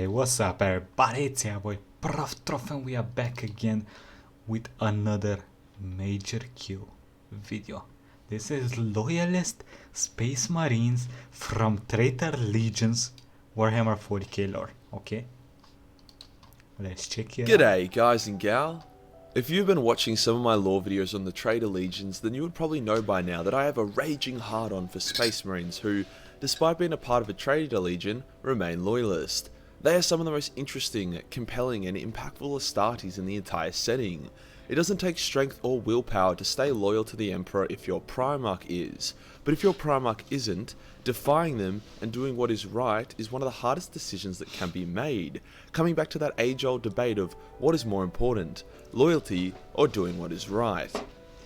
Hey, what's up everybody? It's your boy Proftrof and we are back again with another Majorkill video. This is Loyalist Space Marines from Traitor Legions Warhammer 40k lore, okay? Let's check it out. G'day guys and gal. If you've been watching some of my lore videos on the Traitor Legions, then you would probably know by now that I have a raging hard-on for Space Marines who, despite being a part of a Traitor Legion, remain Loyalist. They are some of the most interesting, compelling and impactful Astartes in the entire setting. It doesn't take strength or willpower to stay loyal to the Emperor if your Primarch is, but if your Primarch isn't, defying them and doing what is right is one of the hardest decisions that can be made, coming back to that age-old debate of what is more important, loyalty or doing what is right.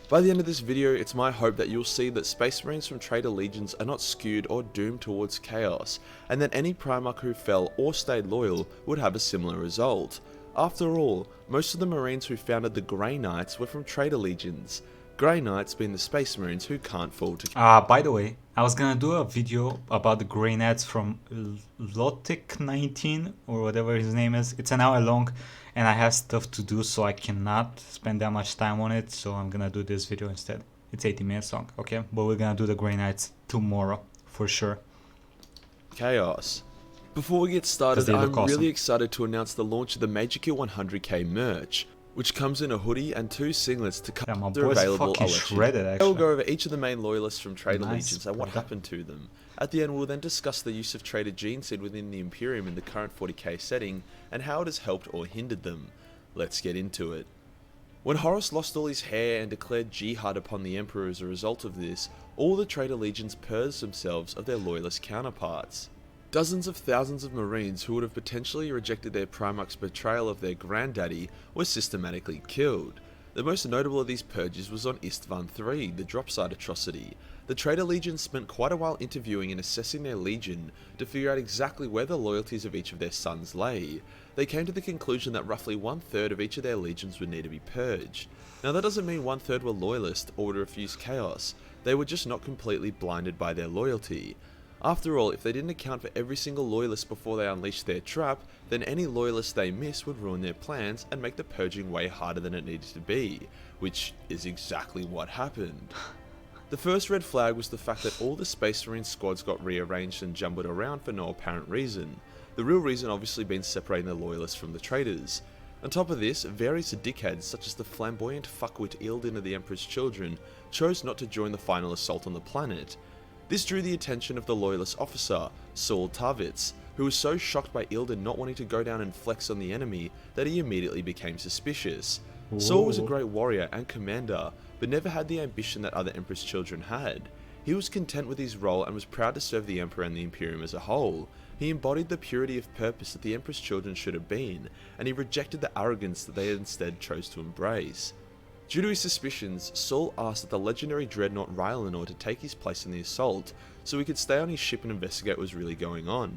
By the end of this video, it's my hope that you'll see that Space Marines from Traitor Legions are not skewed or doomed towards chaos, and that any Primarch who fell or stayed loyal would have a similar result. After all, most of the Marines who founded the Grey Knights were from Traitor Legions, Grey Knights being the Space Marines who can't fall to By the way, I was gonna do a video about the Grey Knights from Lotic 19 or whatever his name is. It's an hour long and I have stuff to do, so I cannot spend that much time on it, so I'm gonna do this video instead. It's 80 minutes long, okay? But we're gonna do the Grey Knights tomorrow for sure. chaos. Before we get started, I'm really excited to announce the launch of the Majorkill 100k merch, which comes in a hoodie and 2 singlets to come. My They're boy's available. fucking shredded, actually. I'll go over each of the main loyalists from Traitor Legions and what Okay. happened to them. At the end, we'll then discuss the use of Traitor geneseed within the Imperium in the current 40k setting and how it has helped or hindered them. Let's get into it. When Horus lost all his hair and declared jihad upon the Emperor as a result of this, all the Traitor Legions purged themselves of their loyalist counterparts. Dozens of thousands of Marines who would have potentially rejected their Primarch's betrayal of their granddaddy were systematically killed. The most notable of these purges was on Isstvan III, the dropside atrocity. The Traitor Legion spent quite a while interviewing and assessing their legion to figure out exactly where the loyalties of each of their sons lay. They came to the conclusion that roughly 1/3 of each of their legions would need to be purged. Now that doesn't mean 1/3 were loyalist or would refuse chaos, they were just not completely blinded by their loyalty. After all, if they didn't account for every single loyalist before they unleashed their trap, then any loyalist they miss would ruin their plans and make the purging way harder than it needed to be, which is exactly what happened. The first red flag was the fact that all the Space Marine squads got rearranged and jumbled around for no apparent reason. The real reason obviously being separating the loyalists from the traitors. On top of this, various dickheads such as the flamboyant fuckwit Isstvan of the Emperor's children chose not to join the final assault on the planet. This drew the attention of the loyalist officer, Saul Tarvitz, who was so shocked by Isstvan not wanting to go down and flex on the enemy that he immediately became suspicious. Ooh. Saul was a great warrior and commander, but never had the ambition that other Emperor's children had. He was content with his role and was proud to serve the Emperor and the Imperium as a whole. He embodied the purity of purpose that the Emperor's children should have been, and he rejected the arrogance that they instead chose to embrace. Due to his suspicions, Saul asked that the legendary dreadnought Rylanor to take his place in the assault, so he could stay on his ship and investigate what was really going on.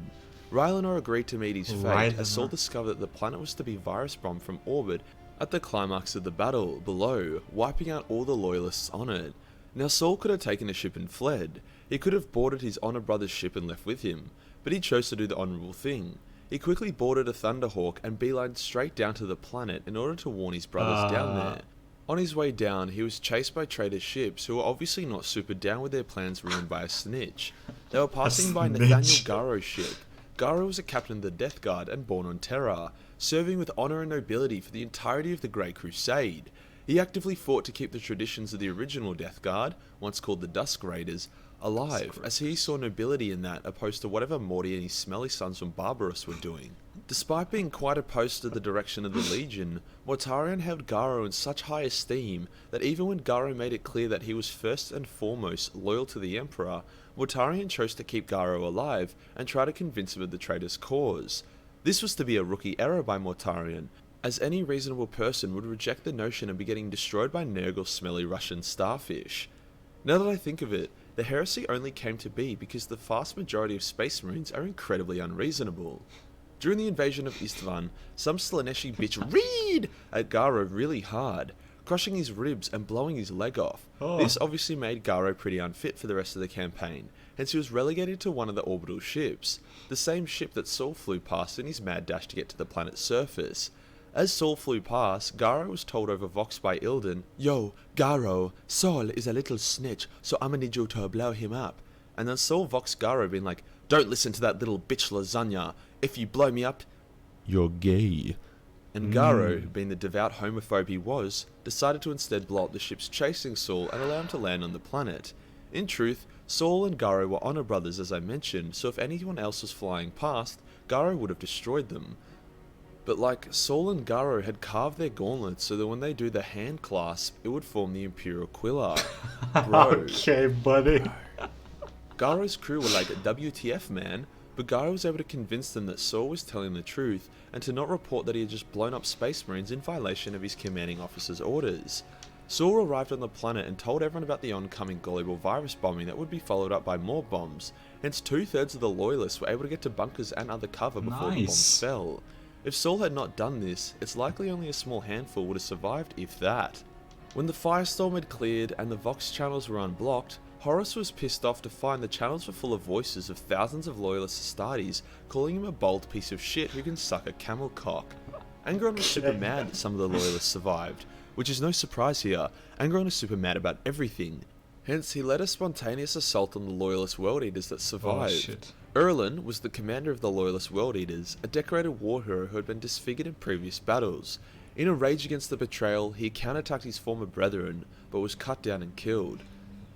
Rylanor agreed to meet his fate as Saul discovered that the planet was to be virus bombed from orbit at the climax of the battle below, wiping out all the loyalists on it. Now Saul could have taken the ship and fled. He could have boarded his Honor brother's ship and left with him, but he chose to do the honourable thing. He quickly boarded a Thunderhawk and beelined straight down to the planet in order to warn his brothers down there. On his way down, he was chased by traitor ships who were obviously not super down with their plans ruined by a snitch. They were passing by Nathaniel Garo's ship. Garo was a captain of the Death Guard and born on Terra, serving with honour and nobility for the entirety of the Great Crusade. He actively fought to keep the traditions of the original Death Guard, once called the Dusk Raiders, alive, as he saw nobility in that opposed to whatever Morty and his smelly sons from Barbaros were doing. Despite being quite opposed to the direction of the Legion, Mortarion held Garo in such high esteem that even when Garo made it clear that he was first and foremost loyal to the Emperor, Mortarion chose to keep Garo alive and try to convince him of the traitor's cause. This was to be a rookie error by Mortarion, as any reasonable person would reject the notion of be getting destroyed by Nurgle's smelly Russian starfish. Now that I think of it, the heresy only came to be because the vast majority of Space Marines are incredibly unreasonable. During the invasion of Isstvan, some Slaneshi bitch reared at Garo really hard, crushing his ribs and blowing his leg off. This obviously made Garo pretty unfit for the rest of the campaign, hence he was relegated to one of the orbital ships, the same ship that Saul flew past in his mad dash to get to the planet's surface. As Saul flew past, Garo was told over Vox by Ilden, "Yo, Garo, Saul is a little snitch, so I'ma need you to blow him up." And then Saul Vox Garo being like, "Don't listen to that little bitch lasagna. If you blow me up, you're gay." And Garo, being the devout homophobe he was, decided to instead blow up the ships chasing Saul and allow him to land on the planet. In truth, Saul and Garo were honor brothers as I mentioned, so if anyone else was flying past, Garo would have destroyed them. But like, Saul and Garo had carved their gauntlets so that when they do the hand clasp, it would form the Imperial Quilla. Bro. Okay, buddy. Garo's crew were like, WTF man, but Garo was able to convince them that Saul was telling the truth and to not report that he had just blown up Space Marines in violation of his commanding officer's orders. Saul arrived on the planet and told everyone about the oncoming global virus bombing that would be followed up by more bombs, hence 2/3 of the Loyalists were able to get to bunkers and other cover before the bombs fell. If Saul had not done this, it's likely only a small handful would have survived, if that. When the firestorm had cleared and the Vox channels were unblocked, Horus was pissed off to find the channels were full of voices of thousands of Loyalist Astartes calling him a bold piece of shit who can suck a camel cock. Angron was super mad that some of the Loyalists survived, which is no surprise here. Angron is super mad about everything. Hence, he led a spontaneous assault on the Loyalist World Eaters that survived. Erlin was the commander of the Loyalist World Eaters, a decorated war hero who had been disfigured in previous battles. In a rage against the betrayal, he counterattacked his former brethren, but was cut down and killed.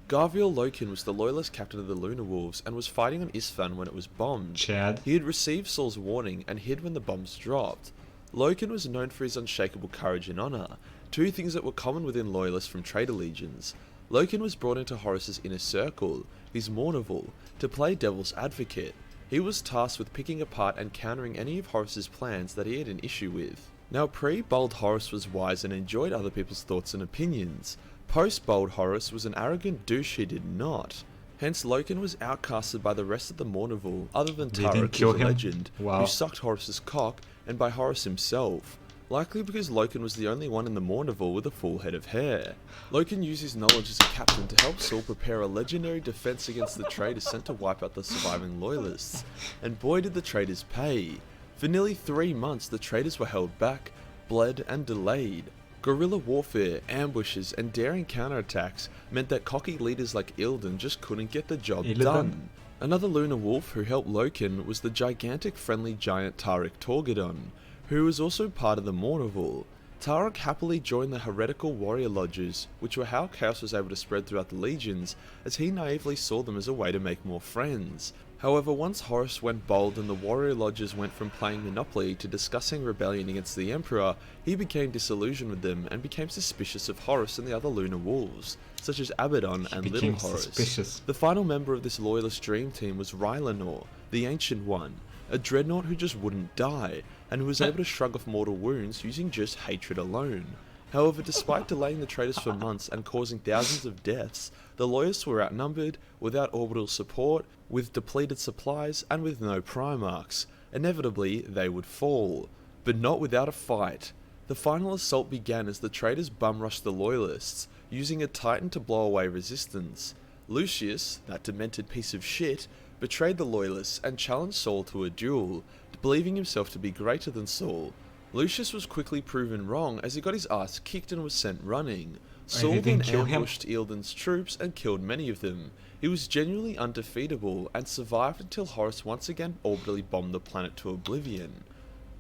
Garviel Loken was the Loyalist captain of the Lunar Wolves and was fighting on Isstvan when it was bombed. He had received Saul's warning and hid when the bombs dropped. Loken was known for his unshakable courage and honour, two things that were common within Loyalists from traitor legions. Loken was brought into Horus's inner circle, his Mournival, to play devil's advocate. He was tasked with picking apart and countering any of Horus's plans that he had an issue with. Now pre-Bold Horus was wise and enjoyed other people's thoughts and opinions. Post-Bold Horus was an arrogant douche he did not. Hence Loken was outcasted by the rest of the Mournival, other than Tarek, who was a legend, who sucked Horus's cock, and by Horus himself. Likely because Loken was the only one in the Mournival with a full head of hair. Loken used his knowledge as a captain to help Saul prepare a legendary defense against the traitors sent to wipe out the surviving Loyalists, and boy did the traitors pay. For nearly 3 months the traitors were held back, bled and delayed. Guerrilla warfare, ambushes and daring counterattacks meant that cocky leaders like Ilden just couldn't get the job done. Another Lunar Wolf who helped Loken was the gigantic friendly giant Tarek Torgadon, who was also part of the Mournival. Tarek happily joined the heretical warrior lodges, which were how chaos was able to spread throughout the legions, as he naively saw them as a way to make more friends. However, once Horus went bold and the warrior lodges went from playing Monopoly to discussing rebellion against the Emperor, he became disillusioned with them and became suspicious of Horus and the other Lunar Wolves, such as Abaddon and Little Horus. The final member of this Loyalist dream team was Rylanor, the Ancient One, a dreadnought who just wouldn't die, and who was able to shrug off mortal wounds using just hatred alone. However, despite delaying the traitors for months and causing thousands of deaths, the Loyalists were outnumbered, without orbital support, with depleted supplies, and with no Primarchs. Inevitably, they would fall. But not without a fight. The final assault began as the traitors bum-rushed the Loyalists, using a Titan to blow away resistance. Lucius, that demented piece of shit, betrayed the Loyalists and challenged Saul to a duel, believing himself to be greater than Saul. Lucius was quickly proven wrong as he got his ass kicked and was sent running. Saul then ambushed Ilden's troops and killed many of them. He was genuinely undefeatable and survived until Horus once again orbitally bombed the planet to oblivion.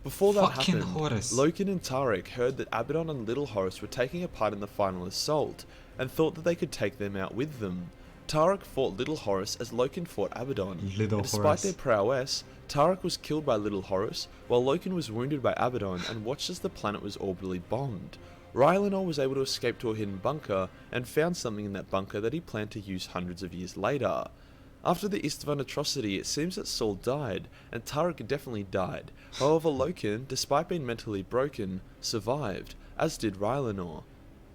Before that happened, Loken and Tarek heard that Abaddon and Little Horus were taking a part in the final assault, and thought that they could take them out with them. Tarek fought Little Horus as Loken fought Abaddon, and despite their prowess, Tarek was killed by Little Horus, while Loken was wounded by Abaddon and watched as the planet was orbitally bombed. Rylanor was able to escape to a hidden bunker, and found something in that bunker that he planned to use hundreds of years later. After the Isstvan atrocity, it seems that Saul died, and Tarek definitely died. However, Loken, despite being mentally broken, survived, as did Rylanor.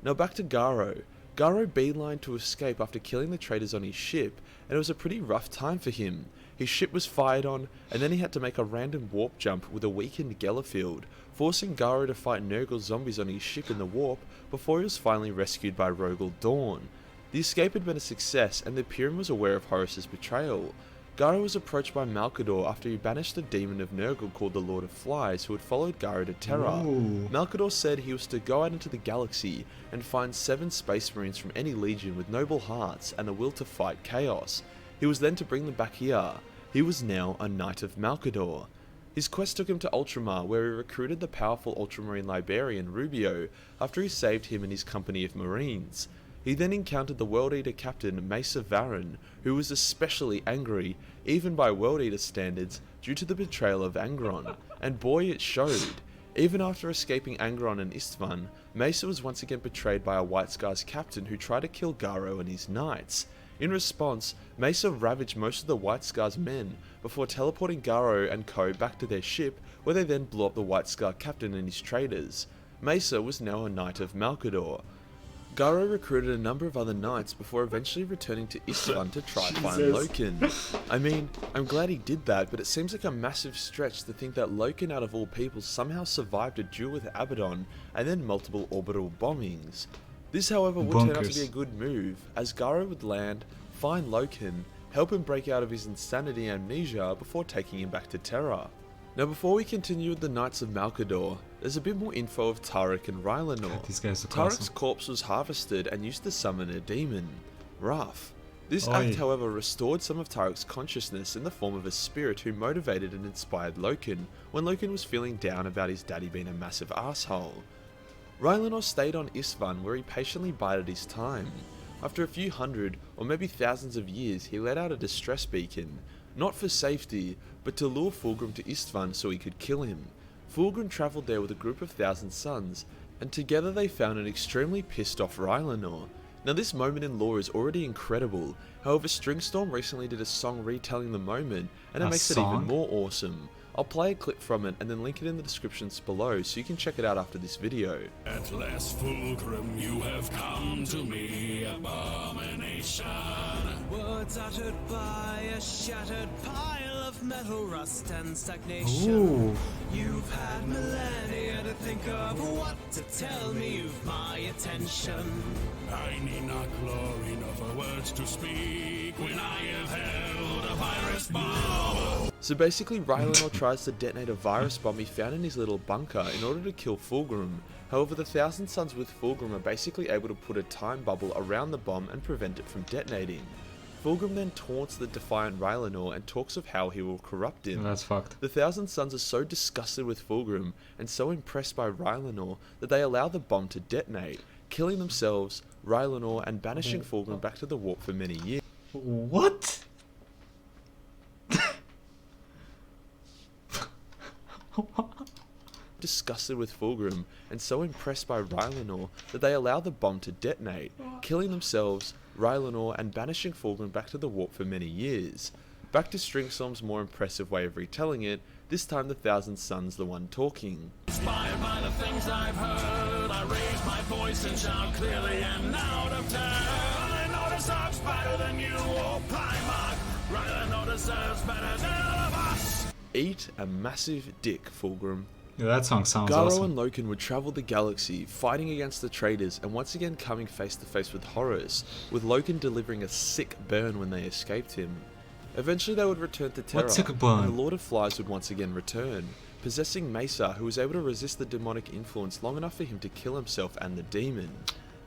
Now back to Garo. Garo beelined to escape after killing the traitors on his ship, and it was a pretty rough time for him. His ship was fired on, and then he had to make a random warp jump with a weakened Gellerfield, forcing Garo to fight Nurgle zombies on his ship in the warp before he was finally rescued by Rogel Dawn. The escape had been a success, and the Imperium was aware of Horus's betrayal. Garo was approached by Malcador after he banished a demon of Nurgle called the Lord of Flies, who had followed Garo to Terra. Ooh. Malcador said he was to go out into the galaxy and find 7 Space Marines from any legion with noble hearts and a will to fight chaos. He was then to bring them back here. He was now a Knight of Malcador. His quest took him to Ultramar, where he recruited the powerful Ultramarine Librarian Rubio after he saved him and his company of Marines. He then encountered the World Eater captain Mesa Varyn, who was especially angry, even by World Eater standards, due to the betrayal of Angron, and boy it showed. Even after escaping Angron and Isstvan, Mesa was once again betrayed by a White Scars captain who tried to kill Garo and his knights. In response, Mesa ravaged most of the White Scars men before teleporting Garo and co back to their ship, where they then blew up the White Scar captain and his traders. Mesa was now a Knight of Malcador. Garo recruited a number of other knights before eventually returning to Isstvan to try find Loken. I mean, I'm glad he did that, but it seems like a massive stretch to think that Loken out of all people somehow survived a duel with Abaddon and then multiple orbital bombings. This however would turn out to be a good move, as Garo would land, find Loken, help him break out of his insanity amnesia before taking him back to Terra. Now before we continue with the Knights of Malcador, there's a bit more info of Tarek and Rylanor. These guys look Tarek's awesome. corpse was harvested and used to summon a demon, Rough. This act however restored some of Tarek's consciousness in the form of a spirit who motivated and inspired Loken when Loken was feeling down about his daddy being a massive asshole. Rylanor stayed on Isstvan where he patiently bided his time. After a few hundred or maybe thousands of years he let out a distress beacon, not for safety, but to lure Fulgrim to Isstvan so he could kill him. Fulgrim travelled there with a group of Thousand Sons, and together they found an extremely pissed off Rylanor. Now this moment in lore is already incredible, however Stringstorm recently did a song retelling the moment, and it makes it even more awesome. I'll play a clip from it and then link it in the descriptions below so you can check it out after this video. At last, Fulgrim, you have come to me, abomination. Words uttered by a shattered pile of metal rust and stagnation. Ooh. You've had millennia to think of what to tell me. You've my attention. I need not glory nor for words to speak when I have held a virus bomb. So basically Rylanor tries to detonate a virus bomb he found in his little bunker in order to kill Fulgrim. However, the Thousand Sons with Fulgrim are basically able to put a time bubble around the bomb and prevent it from detonating. Fulgrim then taunts the defiant Rylanor and talks of how he will corrupt him. That's fucked. The Thousand Sons are so disgusted with Fulgrim and so impressed by Rylanor that they allow the bomb to detonate, killing themselves, Rylanor, and banishing Fulgrim back to the warp for many years. What? Disgusted with Fulgrim and so impressed by Rylanor that they allow the bomb to detonate, killing themselves, Rylanor, and banishing Fulgrim back to the warp for many years. Back to Stringstorm's more impressive way of retelling it, this time the Thousand Sons the one talking. Inspired by the things I've heard, I raise my voice and shout clearly and out of turn. I know this sucks better than you, oh Primarch. Rylanor deserves better than all of us. Eat a massive dick, Fulgrim. Yeah, that song sounds Garo awesome. and Loken would travel the galaxy, fighting against the traitors and once again coming face to face with Horus, with Loken delivering a sick burn when they escaped him. Eventually they would return to Terra, What sick burn? and the Lord of Flies would once again return, possessing Mesa, who was able to resist the demonic influence long enough for him to kill himself and the demon.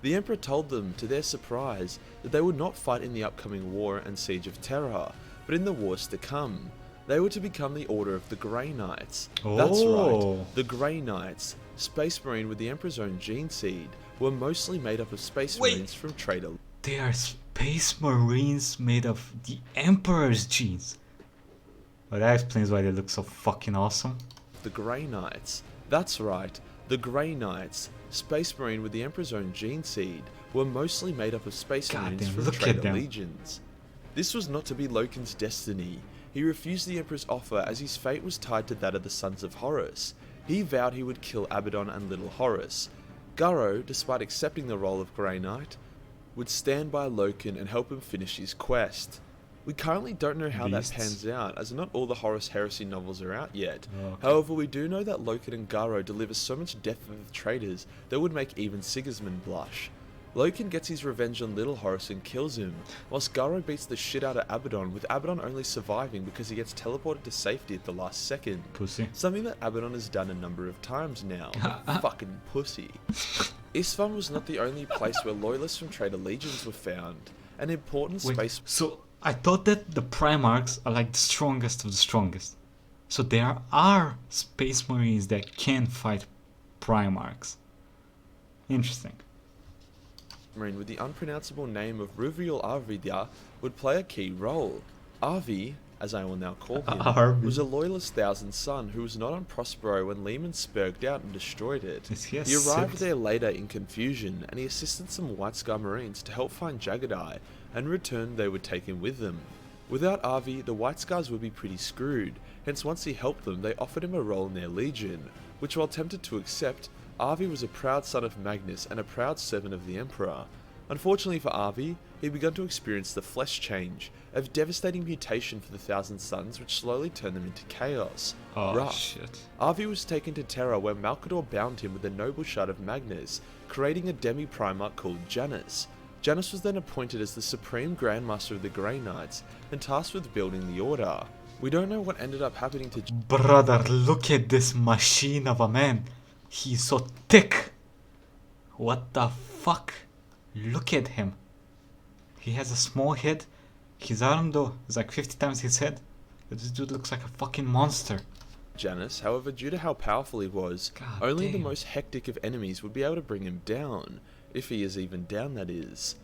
The Emperor told them, to their surprise, that they would not fight in the upcoming war and siege of Terra, but in the wars to come. They were to become the Order of the Grey Knights. That's right, the Grey Knights, Space Marine with the Emperor's own geneseed, were mostly made up of Space Marines from Traitor. They are Space Marines made of the Emperor's genes. Well, that explains why they look so fucking awesome. The Grey Knights. That's right, the Grey Knights, Space Marine with the Emperor's own geneseed, were mostly made up of Space Marines from Traitor legions. This was not to be Loken's destiny. He refused the Emperor's offer as his fate was tied to that of the Sons of Horus. He vowed he would kill Abaddon and Little Horus. Garo, despite accepting the role of Grey Knight, would stand by Loken and help him finish his quest. We currently don't know how that pans out, as not all the Horus Heresy novels are out yet. However, we do know that Loken and Garo deliver so much death of the traitors that would make even Sigismund blush. Loken gets his revenge on Little Horus and kills him, whilst Garo beats the shit out of Abaddon, with Abaddon only surviving because he gets teleported to safety at the last second. Pussy. Something that Abaddon has done a number of times now. Fucking pussy. Isstvan was not the only place where Loyalists from Traitor legions were found. An important space... So, I thought that the Primarchs are like the strongest of the strongest. So there are Space Marines that can fight Primarchs. Interesting. Marine with the unpronounceable name of Ruviel Arvidia would play a key role. Arvi, as I will now call him, was a Loyalist Thousand Son who was not on Prospero when Lehman spurged out and destroyed it. He arrived there later in confusion, and he assisted some White Scar Marines to help find Jagadai, and in return they would take him with them. Without Arvi, the White Scars would be pretty screwed, hence once he helped them they offered him a role in their legion, which while tempted to accept, Arvi was a proud son of Magnus and a proud servant of the Emperor. Unfortunately for Arvi, he began to experience the flesh change, a devastating mutation for the Thousand Sons which slowly turned them into chaos. Shit. Arvi was taken to Terra where Malcador bound him with a noble shard of Magnus, creating a demi-primarch called Janus. Janus was then appointed as the Supreme Grandmaster of the Grey Knights and tasked with building the Order. We don't know what ended up happening to Brother, look at this machine of a man. He's so thick. What the fuck? Look at him. He has a small head. His arm though is like 50 times his head. This dude looks like a fucking monster. Janus, however, due to how powerful he was, only the most hectic of enemies would be able to bring him down. If he is even down, that is.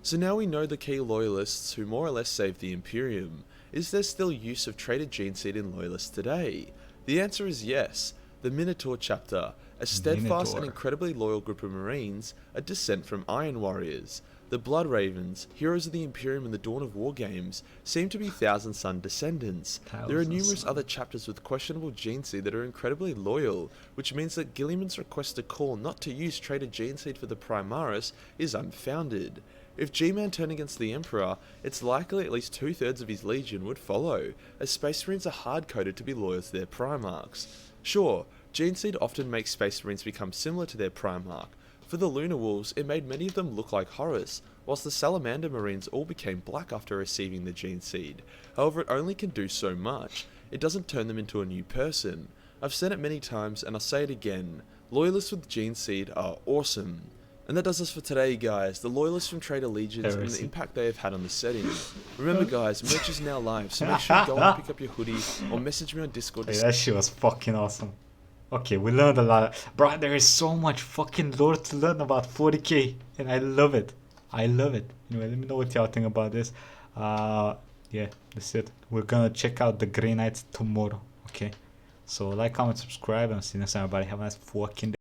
So now we know the key Loyalists who more or less saved the Imperium. Is there still use of Traitor geneseed in Loyalists today? The answer is yes. The Minotaur chapter, a steadfast and incredibly loyal group of Marines, a descent from Iron Warriors. The Blood Ravens, heroes of the Imperium in the Dawn of War games, seem to be Thousand Son descendants. There are numerous other chapters with questionable geneseed that are incredibly loyal, which means that Guilliman's request to call not to use Traitor geneseed for the Primaris is unfounded. If G-Man turned against the Emperor, it's likely at least 2/3 of his legion would follow, as Space Marines are hard-coded to be loyal to their Primarchs. Sure, geneseed often makes Space Marines become similar to their Primarch. For the Lunar Wolves, it made many of them look like Horus, whilst the Salamander Marines all became black after receiving the geneseed. However, it only can do so much. It doesn't turn them into a new person. I've said it many times, and I'll say it again. Loyalists with geneseed are awesome. And that does us for today, guys. The Loyalists from Traitor Legions and the impact they have had on the setting. Remember, guys, merch is now live, so make sure you go and pick up your hoodie or message me on Discord. Hey, that shit was fucking awesome. Okay, we learned a lot. Bro, there is so much fucking lore to learn about 40k, and I love it. I love it. Anyway, let me know what y'all think about this. Yeah, that's it. We're gonna check out the Grey Knights tomorrow, okay? So like, comment, subscribe, and see you next time, everybody. Have a nice fucking day.